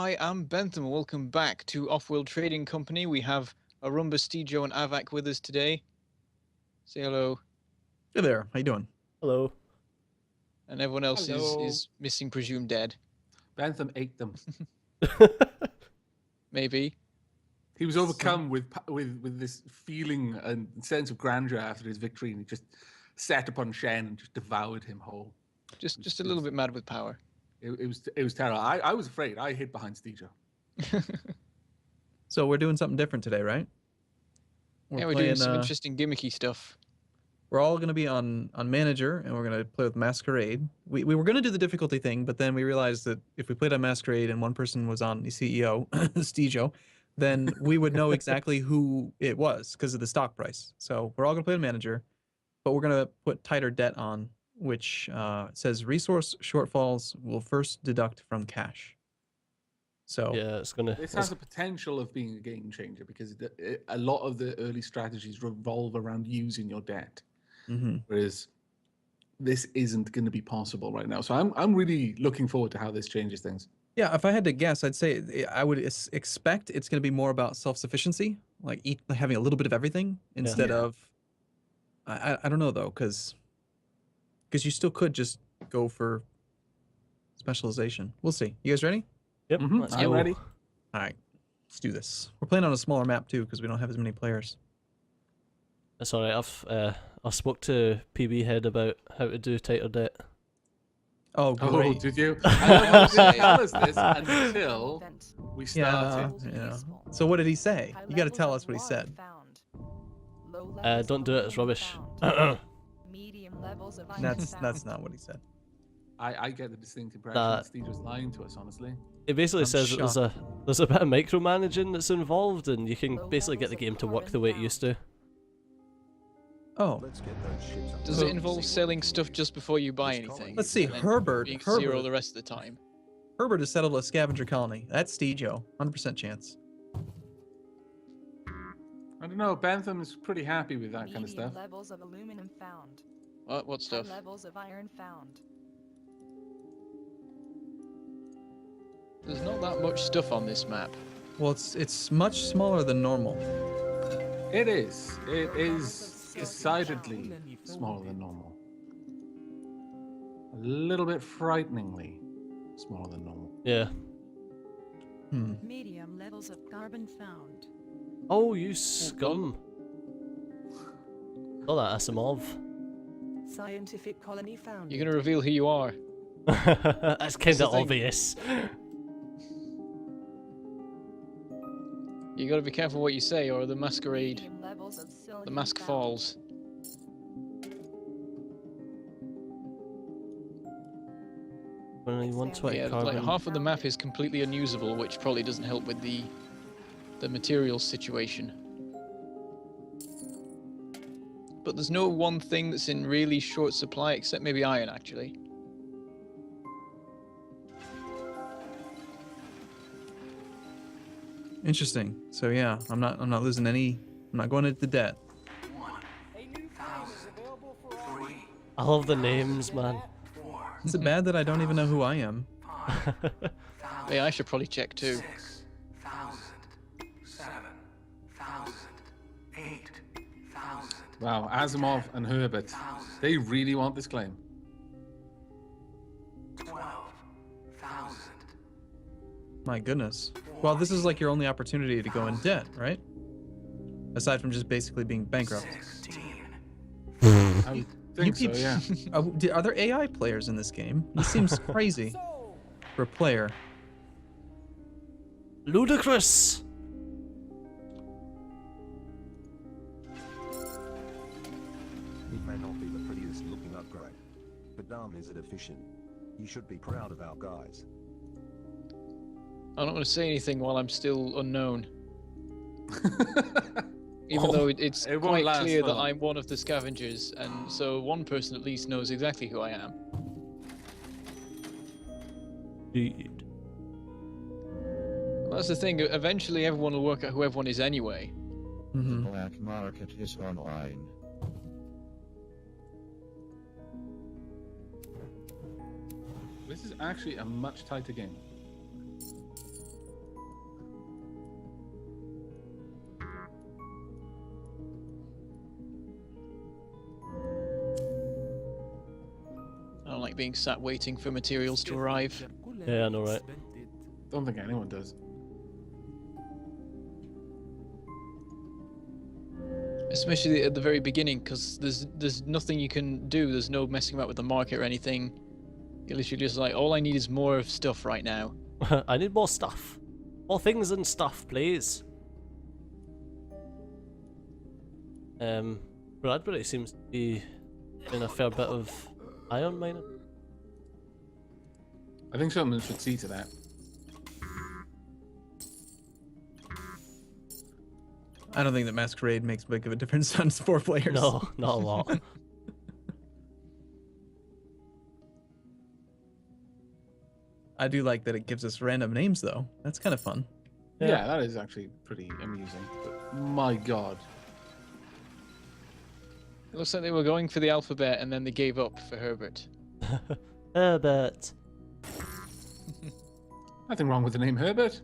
I am Bentham. Welcome back to Offworld Trading Company. We have Arumba, Stejo, and Aavak with us today. Say hello. Hey there, how you doing? Hello. And everyone else is missing, presumed dead. Bentham ate them. Maybe. He was overcome with this feeling and sense of grandeur after his victory, and he just set upon Shen and just devoured him whole. Just a little bit mad with power. It was terrible. I was afraid. I hid behind Stejo. So we're doing something different today, right? We're doing some interesting gimmicky stuff. We're all going to be on Manager, and we're going to play with Masquerade. We were going to do the difficulty thing, but then we realized that if we played on Masquerade and one person was on the CEO, Stejo, then we would know exactly who it was because of the stock price. So we're all going to play on Manager, but we're going to put tighter debt on, which says resource shortfalls will first deduct from cash. So yeah, it's gonna. This has the potential of being a game changer because a lot of the early strategies revolve around using your debt, whereas this isn't going to be possible right now. So I'm really looking forward to how this changes things. Yeah, if I had to guess, I'd say I would expect it's going to be more about self-sufficiency, like having a little bit of everything instead of. I don't know though, because you still could just go for specialization. We'll see. You guys ready? Yep, I'm ready. All right, let's do this. We're playing on a smaller map too because we don't have as many players. That's all right. I spoke to PB Head about how to do tighter debt. Oh, great. Oh, did you? I didn't tell us this until we started. Yeah. So what did he say? You got to tell us what he said. Don't do it. It's rubbish. That's not what he said. I get the distinct impression that Steve was lying to us, honestly. It basically says that there's a bit of micromanaging that's involved, and you can basically get the game to work the way it used to. Oh. Does it involve selling stuff just before you buy anything? Let's see, Herbert. Being zero the rest of the time. Herbert has settled a scavenger colony. That's Stejo. 100% chance. I don't know. Bentham's pretty happy with that kind of stuff. Levels of aluminum found. What stuff? Levels of iron found. There's not that much stuff on this map. Well, it's much smaller than normal. It is. It is decidedly smaller than normal. A little bit frighteningly smaller than normal. Yeah. Medium levels of carbon found. Oh, you scum. Oh, that Asimov. Scientific colony found. You're gonna reveal who you are. That's kind of obvious. You gotta be careful what you say, or the masquerade, the mask falls. Only 120 Yeah, carbon. like half of the map is completely unusable, which probably doesn't help with the materials situation. But there's no one thing that's in really short supply, except maybe iron, actually. Interesting. So yeah, I'm not losing any. I'm not going into debt. I love the names, man. Is it bad that I don't even know who I am? Yeah, I should probably check too. 6,000, 7,000, 8,000. Wow, Asimov and Herbert, they really want this claim. 12,000. My goodness. Well, this is like your only opportunity to go in debt, right? Aside from just basically being bankrupt. 16. I think so, yeah. Are there AI players in this game? This seems crazy for a player. Ludicrous. It may not be the prettiest looking upgrade, but damn is it efficient. You should be proud of our guys. I'm not going to say anything while I'm still unknown. Even though it's quite clear that I'm one of the scavengers, and so one person at least knows exactly who I am. Dude. Well, that's the thing, eventually everyone will work out who everyone is anyway. Mm-hmm. Black market is online. This is actually a much tighter game. being sat waiting for materials to arrive. Yeah, I know, right? Don't think anyone does. Especially at the very beginning, because there's nothing you can do. There's no messing about with the market or anything. You're literally just like, all I need is more of stuff right now. I need more stuff. More things and stuff, please. Bradbury seems to be in a fair bit of iron mining. I think someone should see to that. I don't think that Masquerade makes big of a difference on 4 players. No, not a lot. I do like that it gives us random names, though. That's kind of fun. Yeah, that is actually pretty amusing. But my God. It looks like they were going for the alphabet and then they gave up for Herbert. Herbert. Nothing wrong with the name Herbert.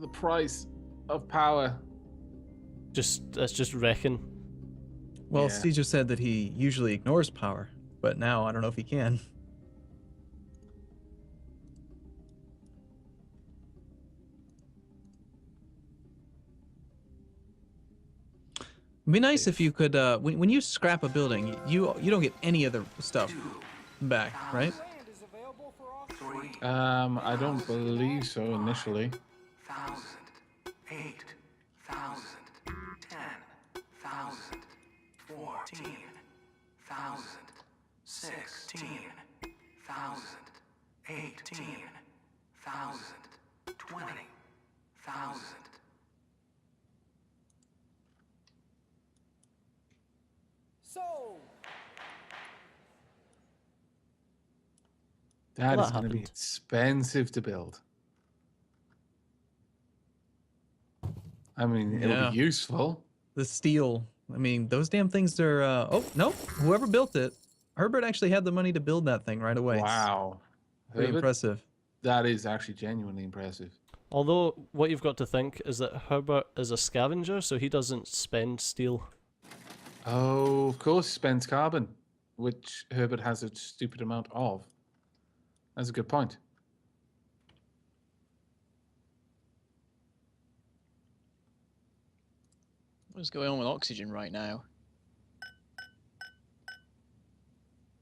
The price of power. That's just wrecking. Well, Yeah. Steve just said that he usually ignores power, but now I don't know if he can. It'd be nice if you could, when you scrap a building, you don't get any of the stuff back, right? I don't believe so initially. 1,000, 8,000, 10,000, 14,000, 16,000, 18,000, 20,000. That Well, is that going to be happened. expensive to build. I mean, it'll Yeah. be useful. The steel. I mean, those damn things are, oh, no, whoever built it, Herbert actually had the money to build that thing right away. It's Wow. pretty Herbert, impressive. that is actually genuinely impressive. Although, what you've got to think is that Herbert is a scavenger, so he doesn't spend steel. Oh, of course, spends carbon, which Herbert has a stupid amount of. That's a good point. What's going on with oxygen right now?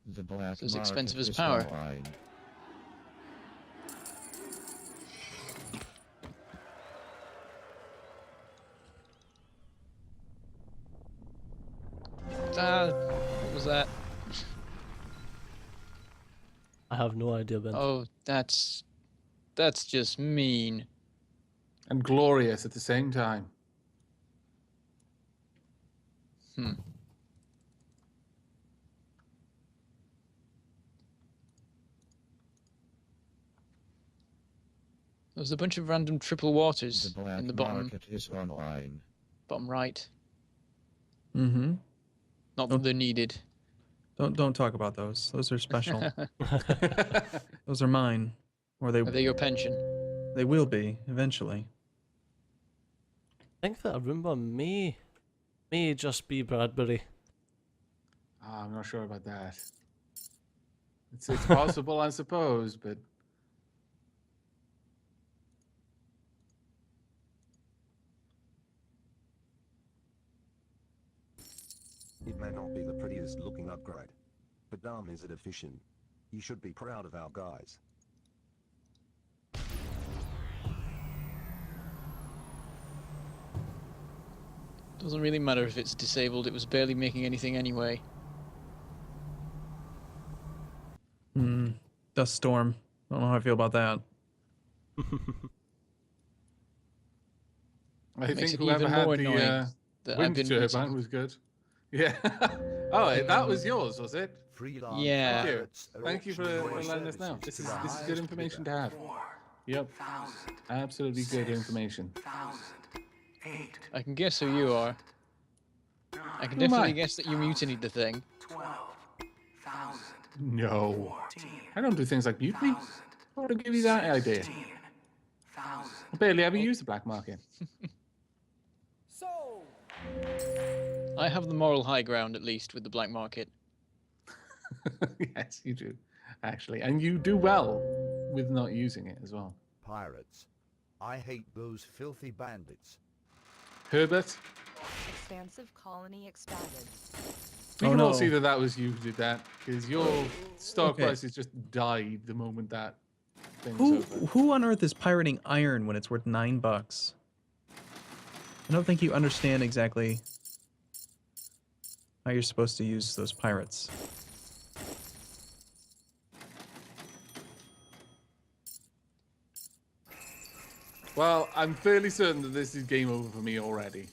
The black It's as market expensive as is power. online. What was that? I have no idea, Ben. Oh, that's just mean. And glorious at the same time. There's a bunch of random triple waters The black in the bottom market is online. right. Mm-hmm. Not that they're needed. Don't talk about those. Those are special. Those are mine. Or Are they your pension? they will be eventually. I think that Arumba may just be Bradbury. I'm not sure about that. It's possible, I suppose, but It may not be the prettiest looking upgrade, but damn is it efficient. You should be proud of our guys. Doesn't really matter if it's disabled. It was barely making anything anyway. Dust storm. I don't know how I feel about that. I Makes think it whoever even had more the annoying that I've wind been turbine muted. was good. Yeah. Oh, that was yours, was it? Freelance Yeah. Thank you. pilots are Thank you for auctioning letting us know. services This to is the this is highest good information to bidder. have. Yep. 4,000, Absolutely good information. 1,000, 8, I can guess who you are. I can Who am definitely I? guess that you mutinied the thing. 12,000, No. 14,000, I don't do things like mutiny. Why would I give you that idea? 16,000. I barely ever use the black market. I have the moral high ground, at least, with the black market. Yes, you do, actually. And you do well with not using it as well. Pirates. I hate those filthy bandits. Herbert, Expansive colony expanded. we Oh, can all no. see that that was you who did that, because your stock Okay. prices just died the moment that thing was Who over. who on earth is pirating iron when it's worth $9? I don't think you understand exactly how you're supposed to use those pirates. Well, I'm fairly certain that this is game over for me already.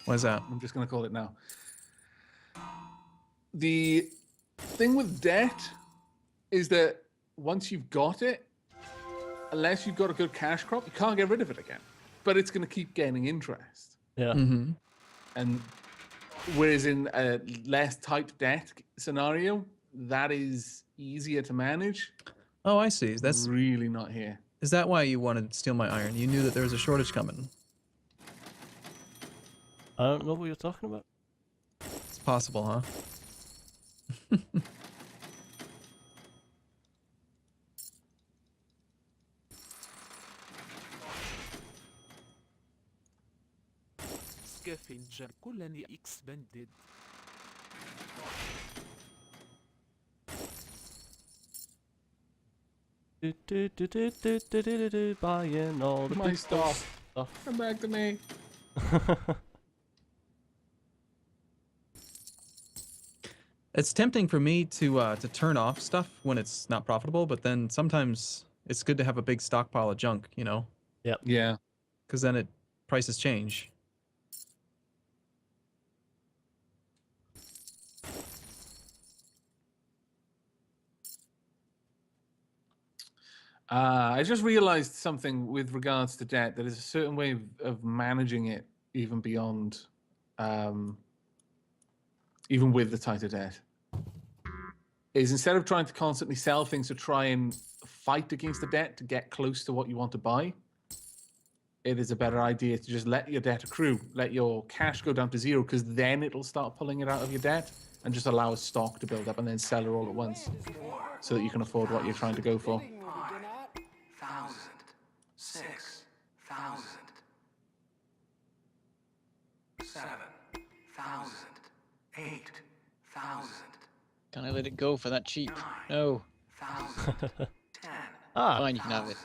What is that? I'm just going to call it now. The thing with debt is that once you've got it, unless you've got a good cash crop, you can't get rid of it again. But it's going to keep gaining interest. Yeah. Mm-hmm. And whereas in a less tight debt scenario, that is easier to manage. Oh, I see. That's really not here. Is that why you wanted to steal my iron? You knew that there was a shortage coming. I don't know what you're talking about. It's possible, huh? Scavenger colony expanded. Buying all the My big stuff. stuff. Come back to me. It's tempting for me to turn off stuff when it's not profitable, but then sometimes it's good to have a big stockpile of junk, you know? Yep. Yeah. Because then prices change. I just realized something with regards to debt. There is a certain way of managing it, even beyond, even with the tighter debt. Is instead of trying to constantly sell things to try and fight against the debt to get close to what you want to buy, it is a better idea to just let your debt accrue, let your cash go down to zero, because then it'll start pulling it out of your debt and just allow a stock to build up and then sell it all at once so that you can afford what you're trying to go for. 5,000, 6,000, 7,000, 8,000. Can I let it go for that cheap? No. 1,000, 10. Fine, you can have it.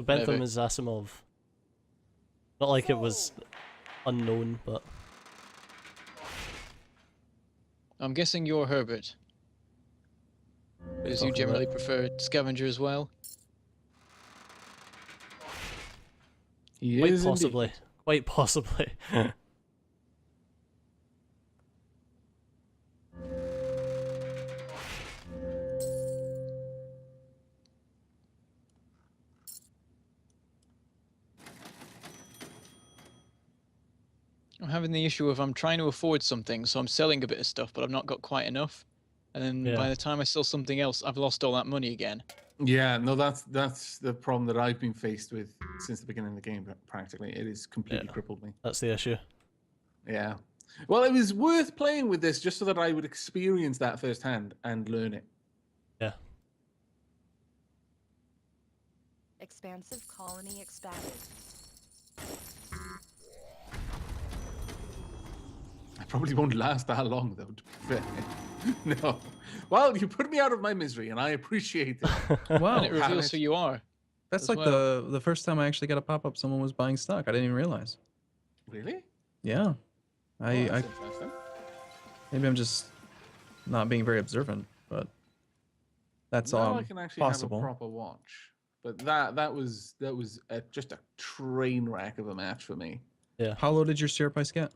Bentham Whatever. is Asimov. Not like it was unknown, but I'm guessing you're Herbert. Because you Talking generally about- prefer Scavenger as well. He quite is possibly. indeed. Quite possibly. I'm having the issue of I'm trying to afford something, so I'm selling a bit of stuff, but I've not got quite enough. And then by Yeah. the time I sell something else, I've lost all that money again. Yeah, no, that's the problem that I've been faced with since the beginning of the game. Practically, it has completely Yeah. crippled me. That's the issue. Yeah. Well, it was worth playing with this just so that I would experience that firsthand and learn it. Yeah. Expansive colony expanded. I probably won't last that long, though, to be fair. No. Well, you put me out of my misery, and I appreciate it. Wow. And it reveals who you are. That's as like well. the first time I actually got a pop-up someone was buying stock. I didn't even realize. Really? Yeah. Oh, that's interesting. Maybe I'm just not being very observant, but that's Now I can actually possible. have a proper watch. But that was just a train wreck of a match for me. Yeah. How low did your share price get?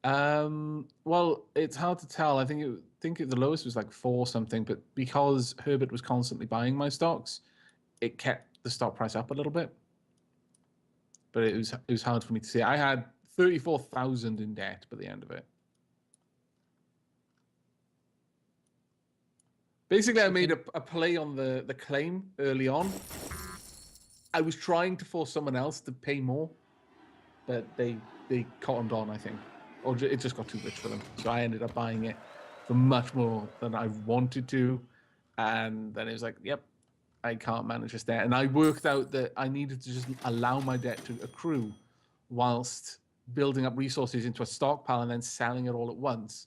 Well, it's hard to tell. I think the lowest was like 4 something, but because Herbert was constantly buying my stocks, it kept the stock price up a little bit. But it was hard for me to see. I had 34,000 in debt by the end of it. Basically, I made a play on the claim early on. I was trying to force someone else to pay more, but they they cottoned on, I think, or it just got too rich for them. So I ended up buying it for much more than I wanted to, and then it was like, yep, I can't manage this debt. And I worked out that I needed to just allow my debt to accrue whilst building up resources into a stockpile and then selling it all at once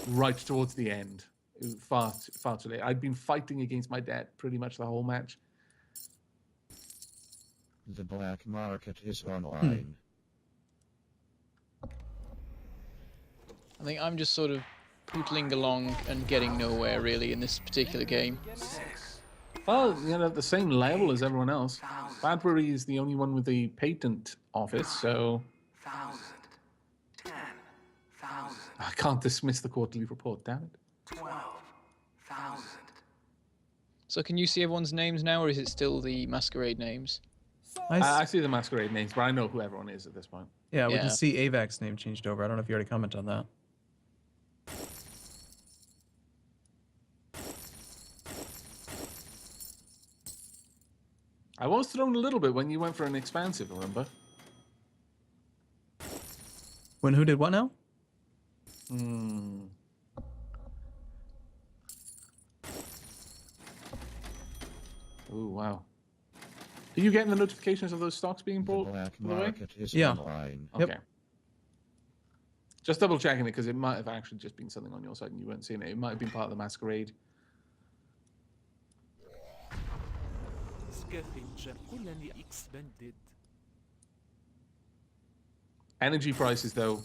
right towards the end. It was far too late. I'd been fighting against my debt pretty much the whole match. The black market is online. I think I'm just sort of pootling along and getting nowhere really in this particular game. Well, you know, at the same level as everyone else. Badbury is the only one with the patent office, so 1,000, 10,000, I can't dismiss the quarterly report, damn it. 12,000. So can you see everyone's names now, or is it still the masquerade names? I see the masquerade names, but I know who everyone is at this point. Yeah, we can see Avak's name changed over. I don't know if you already commented on that. I was thrown a little bit when you went for an expansive, remember? When who did what now? Oh, wow. Are you getting the notifications of those stocks being bought? The black market is Yeah. online. Okay. Yep. Just double checking it because it might have actually just been something on your side and you weren't seeing it. It might have been part of the masquerade. Scavenger كلني expanded. Energy prices, though,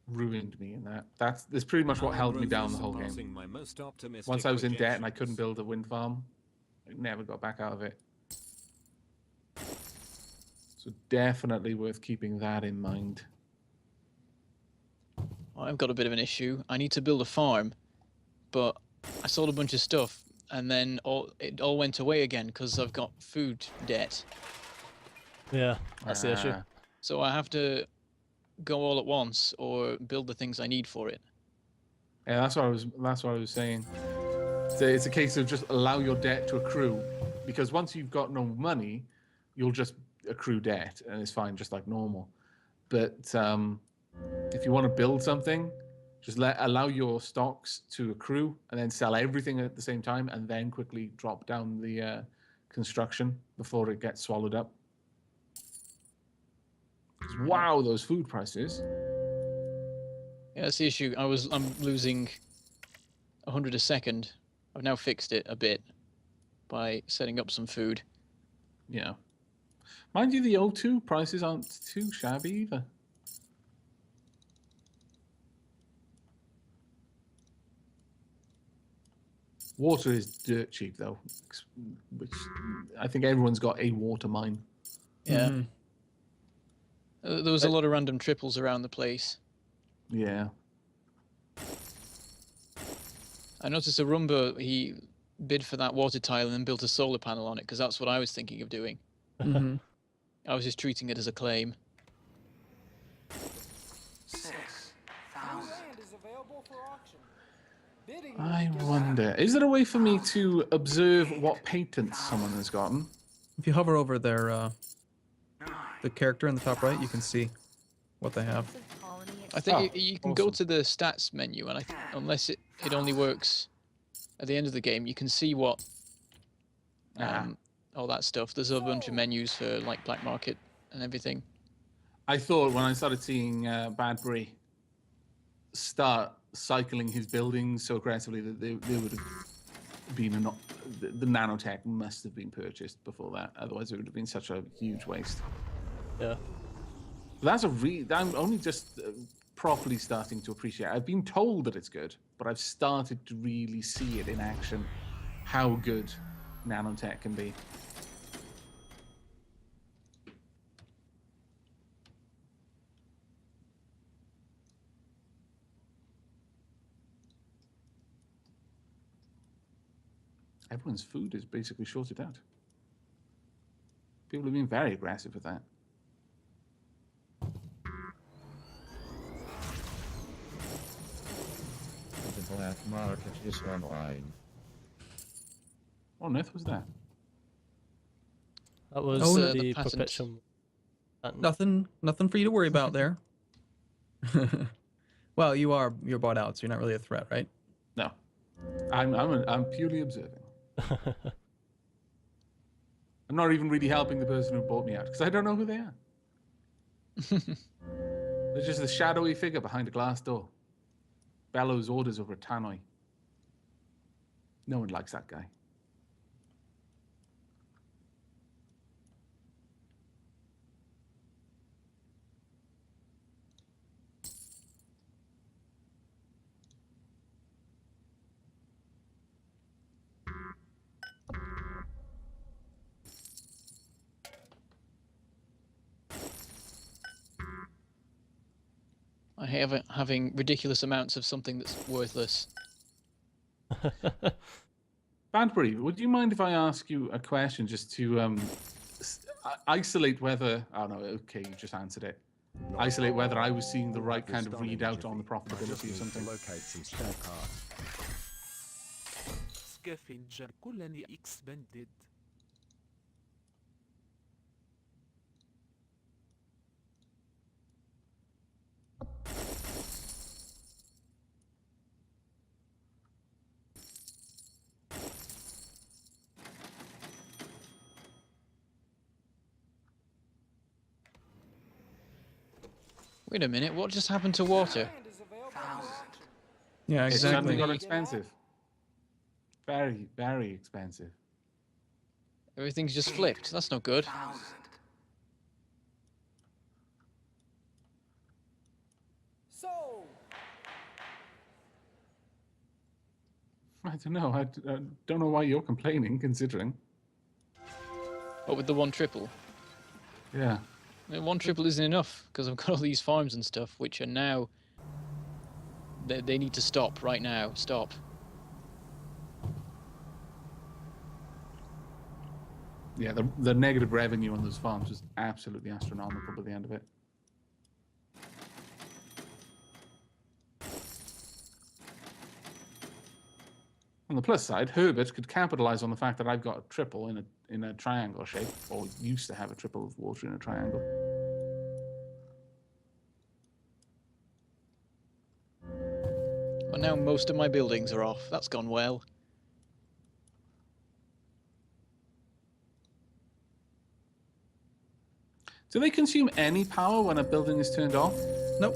ruined me in that. That's pretty much what held me down the whole game. Once I was in debt and I couldn't build a wind farm, I never got back out of it. So definitely worth keeping that in mind. I've got a bit of an issue. I need to build a farm, but I sold a bunch of stuff, and then it all went away again because I've got food debt. Yeah, that's the issue. So I have to go all at once or build the things I need for it. Yeah, that's what I was saying. So it's a case of just allow your debt to accrue, because once you've got no money, you'll just accrue debt and it's fine, just like normal. But if you want to build something, just allow your stocks to accrue and then sell everything at the same time and then quickly drop down the construction before it gets swallowed up. Wow, those food prices. Yeah, that's the issue. I'm losing 100 a second. I've now fixed it a bit by setting up some food. Yeah. Mind you, the O2 prices aren't too shabby either. Water is dirt cheap, though, which I think everyone's got a water mine. Yeah. There was a lot of random triples around the place. Yeah. I noticed Arumba, he bid for that water tile and then built a solar panel on it, because that's what I was thinking of doing. I was just treating it as a claim. 6,000. I wonder, is there a way for me to observe what patents someone has gotten? If you hover over their the character in the top right, you can see what they have. I think you can go to the stats menu, and unless it only works at the end of the game, you can see what all that stuff. There's a bunch of menus for like black market and everything. I thought when I started seeing Badbury start cycling his buildings so aggressively that they would have been the nanotech must have been purchased before that. Otherwise, it would have been such a huge waste. Yeah. That's I'm only just properly starting to appreciate it. I've been told that it's good, but I've started to really see it in action, how good nanotech can be. Everyone's food is basically shorted out. People have been very aggressive with that. The black market is online. What on earth was that? That was Oh, the the patent. perpetuum Nothing for you to worry about there. Well, you're bought out, so you're not really a threat, right? No, I'm purely observing. I'm not even really helping the person who bought me out because I don't know who they are. They're just a shadowy figure behind a glass door. Bellows orders over a tannoy. No one likes that guy. I have having ridiculous amounts of something that's worthless. Banbury, would you mind if I ask you a question just to isolate whether... Oh, no, okay, you just answered it. Isolate whether I was seeing the right kind of readout on the profitability or something. Locate some spare parts. Scavenger colony expanded. Wait a minute, what just happened to water? Yeah, It suddenly exactly. got expensive. Very, very expensive. Everything's just flipped. That's not good. I don't know. I don't know why you're complaining, considering. What with the one triple? Yeah. One triple isn't enough because I've got all these farms and stuff which are now... They need to stop right now. Stop. Yeah, the negative revenue on those farms was absolutely astronomical by the end of it. On the plus side, Herbert could capitalize on the fact that I've got a triple in a triangle shape, or used to have a triple of water in a triangle. Well, now most of my buildings are off. That's gone well. Do they consume any power when a building is turned off? Nope.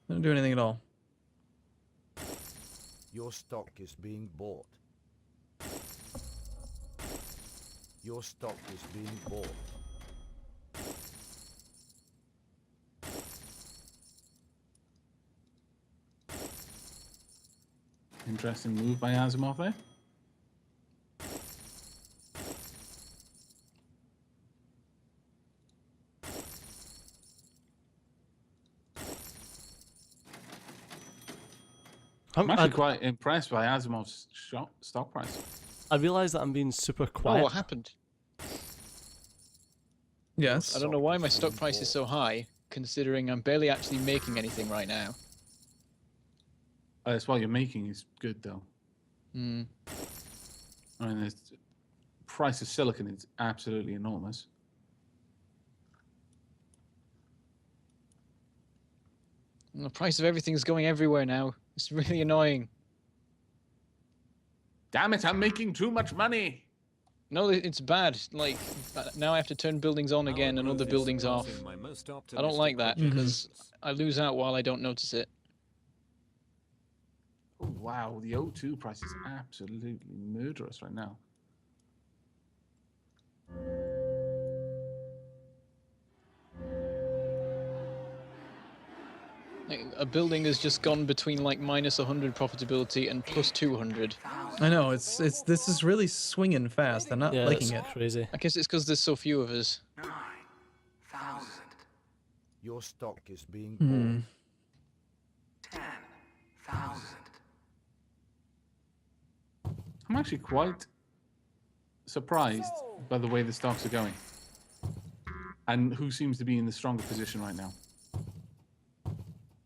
They don't do anything at all. Your stock is being bought. Your stock is being bought. Interesting move by Asimov there. I'm actually quite impressed by Asimov's stock price. I realise that I'm being super quiet. Oh, what happened? Yes. I don't know why my stock price is so high, considering I'm barely actually making anything right now. That's why you're making is good, though. Hmm. I mean, the price of silicon is absolutely enormous. And the price of everything's going everywhere now. It's really annoying. Damn it, I'm making too much money! No, it's bad. Like, now I have to turn buildings on again and other buildings off. I don't like that because I lose out while I don't notice it. Oh, wow, the O2 price is absolutely murderous right now. Like, a building has just gone between like minus 100 profitability and plus 200. I know, this is really swinging fast. I'm not liking it. Crazy. I guess it's because there's so few of us. 9,000. Your stock is being bought. 10,000. I'm actually quite surprised by the way the stocks are going. And who seems to be in the stronger position right now.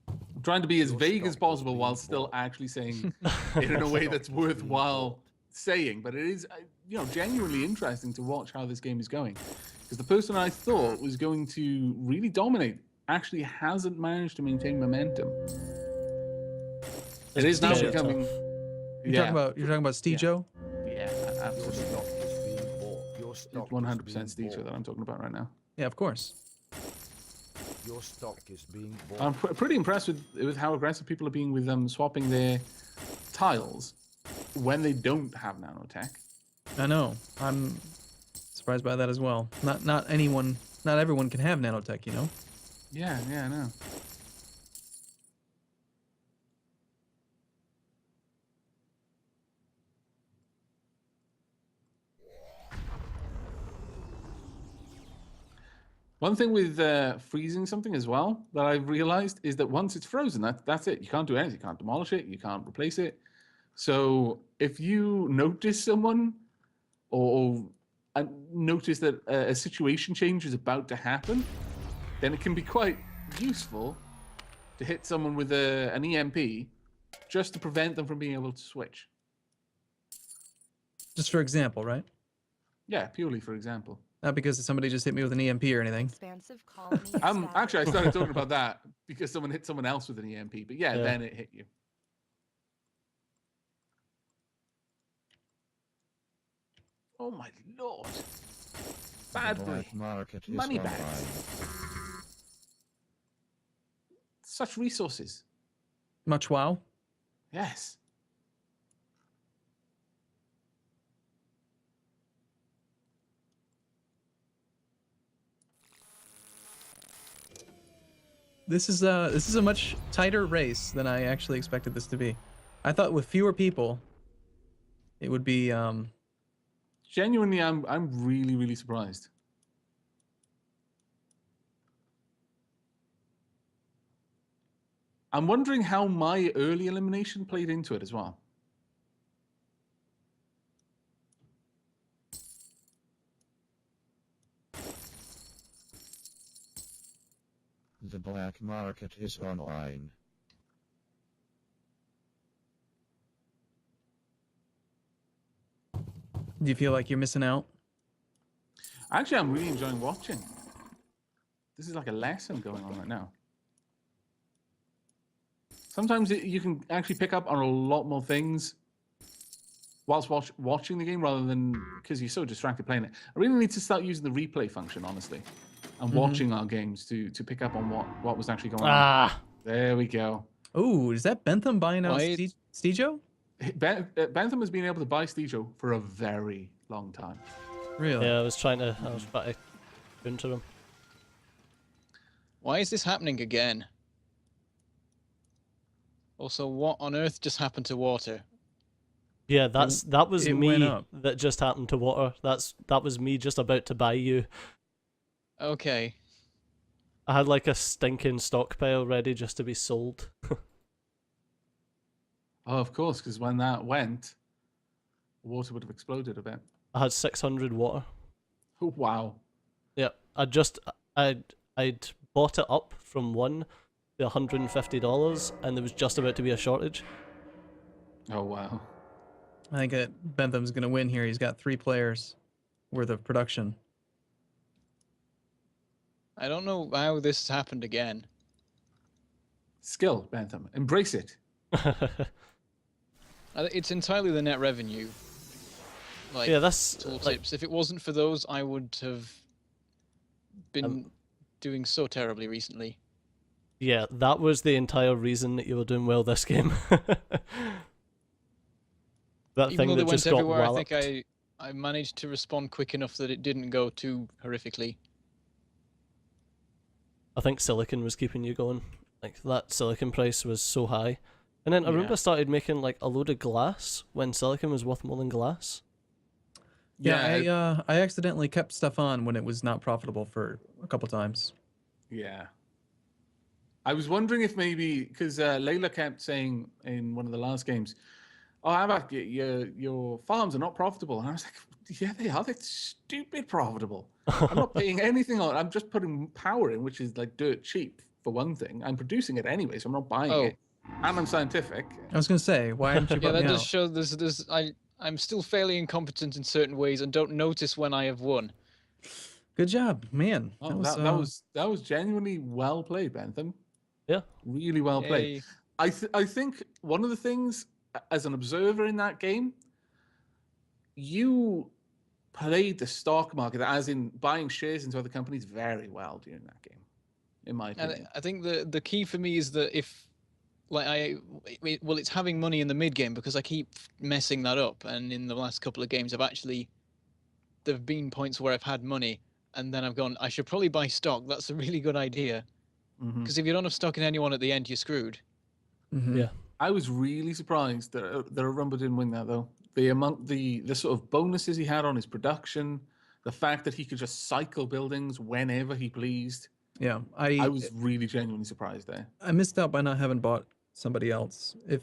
I'm trying to be as vague as possible while still actually saying it in a way that's worthwhile saying. But it is, you know, genuinely interesting to watch how this game is going. Because the person I thought was going to really dominate actually hasn't managed to maintain momentum. It is now very becoming. tough. You're talking about Stejo? Yeah, Your absolutely. stock is being bought. Your It's stock 100% is being Steecho that bought. I'm talking about right now. Yeah, of course. Your stock is being bought. I'm pretty impressed with how aggressive people are being with swapping their tiles when they don't have nanotech. I know. I'm surprised by that as well. Not everyone can have nanotech, you know? Yeah, I know. One thing with freezing something as well that I've realized is that once it's frozen, that's it. You can't do anything. You can't demolish it. You can't replace it. So if you notice someone or notice that a situation change is about to happen, then it can be quite useful to hit someone with an EMP just to prevent them from being able to switch. Just for example, right? Yeah, purely for example. Not because somebody just hit me with an EMP or anything. Expansive colony Actually, I started talking about that because someone hit someone else with an EMP, but yeah, then it hit you. Oh my lord. Bad boy. Money bags. Such resources. Much wow. Yes. This is a much tighter race than I actually expected this to be. I thought with fewer people, it would be. Genuinely, I'm really surprised. I'm wondering how my early elimination played into it as well. The black market is online. Do you feel like you're missing out? Actually, I'm really enjoying watching. This is like a lesson going on right now. Sometimes you can actually pick up on a lot more things whilst watching the game rather than because you're so distracted playing it. I really need to start using the replay function, honestly, and watching our games to pick up on what was actually going on. There we go. Oh, is that Bentham buying out Stejo? Bentham has been able to buy Stejo for a very long time. Really? Yeah, I was trying to counter him. Why is this happening again? Also, what on earth just happened to water? Yeah, that was it me went up. that just happened to water. That was me just about to buy you. Okay. I had like a stinking stockpile ready just to be sold. Oh, of course, because when that went, the water would have exploded a bit. I had 600 water. Oh, wow. Yeah, I'd bought it up from $1 to $150, and there was just about to be a shortage. Oh, wow. I think that Bentham's gonna win here. He's got 3 players worth of production. I don't know how this happened again. Skill, Bentham. Embrace it. It's entirely the net revenue. Like, yeah, that's tooltips. If it wasn't for those, I would have been doing so terribly recently. Yeah, that was the entire reason that you were doing well this game. That Even thing though they that went just got everywhere, I walloped. think I managed to respond quick enough that it didn't go too horrifically. I think silicon was keeping you going. Like, that silicon price was so high. And then Arumba started making like a load of glass when silicon was worth more than glass. Yeah, I accidentally kept stuff on when it was not profitable for a couple times. Yeah. I was wondering if maybe, because Layla kept saying in one of the last games, oh, Aavak, your farms are not profitable. And I was like, yeah, they are. They're stupid profitable. I'm not paying anything on it. I'm just putting power in, which is like dirt cheap, for one thing. I'm producing it anyway, so I'm not buying it. And I'm scientific. I was going to say, why didn't you Yeah, that me does out? show I'm still fairly incompetent in certain ways and don't notice when I have won. Good job, man. Oh, that was genuinely well played, Bentham. Yeah. Really well played. Yay. I think one of the things as an observer in that game, you played the stock market, as in buying shares into other companies, very well during that game, in my And opinion. I think the key for me is that if well, it's having money in the mid game because I keep messing that up, and in the last couple of games there've been points where I've had money and then I've gone, I should probably buy stock. That's a really good idea. Because if you don't have stock in anyone at the end, you're screwed. Yeah. I was really surprised that Arumba didn't win that though. The sort of bonuses he had on his production, the fact that he could just cycle buildings whenever he pleased. Yeah, I was really genuinely surprised there. I missed out by not having bought somebody else. If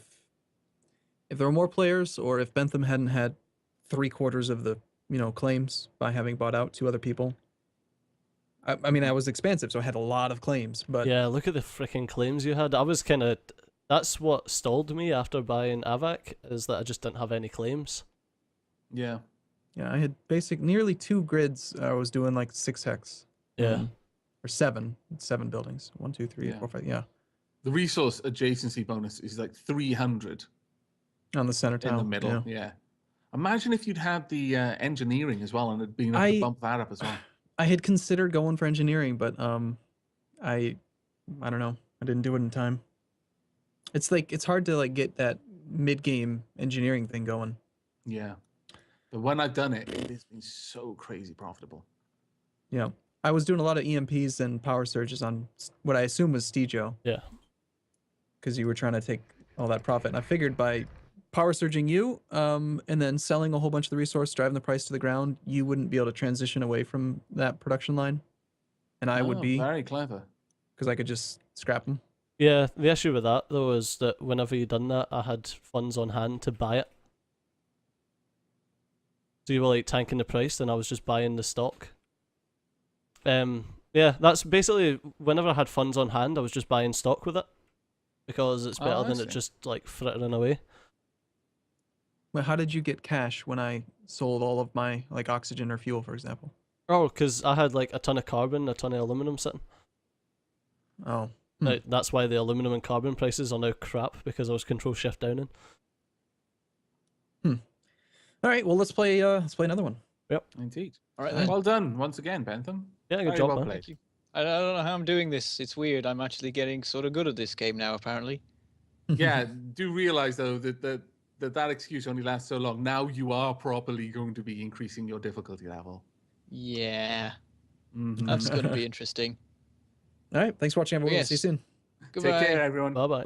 there were more players, or if Bentham hadn't had 3/4 of the claims by having bought out 2 other people. I mean, I was expansive, so I had a lot of claims. But yeah, look at the freaking claims you had. I was kind of. That's what stalled me after buying Aavak, is that I just didn't have any claims. Yeah. Yeah, I had nearly 2 grids. I was doing like 6 hex. Yeah. Or 7 buildings. 1, 2, 3, Yeah. 4, 5. Yeah. The resource adjacency bonus is like 300 On the center tile. in the middle. Yeah. Imagine if you'd had the engineering as well and had been able to bump that up as well. I had considered going for engineering, but I don't know. I didn't do it in time. It's hard to get that mid-game engineering thing going. Yeah. But when I've done it, it has been so crazy profitable. Yeah. I was doing a lot of EMPs and power surges on what I assume was Stejo. Yeah. Because you were trying to take all that profit. And I figured by power surging you, and then selling a whole bunch of the resource, driving the price to the ground, you wouldn't be able to transition away from that production line. And I would be. Very clever. Because I could just scrap them. Yeah, the issue with that, though, is that whenever you done that, I had funds on hand to buy it. So you were tanking the price, and I was just buying the stock. Yeah, that's basically, whenever I had funds on hand, I was just buying stock with it. Because it's better than it just frittering away. Well, how did you get cash when I sold all of my oxygen or fuel, for example? Oh, because I had a ton of carbon, a ton of aluminum sitting. Oh. That's why the aluminum and carbon prices are now crap, because I was Control-Shift-Downing. All right, well, let's play another one. Yep. Indeed. All right, well done once again, Bentham. Yeah, good Very job, well man. played. Thank you. I don't know how I'm doing this. It's weird. I'm actually getting sort of good at this game now, apparently. Yeah, do realize though that excuse only lasts so long. Now you are properly going to be increasing your difficulty level. Yeah. That's going to be interesting. All right, thanks for watching, everyone. Yes. See you soon. Goodbye. Take care, everyone. Bye-bye.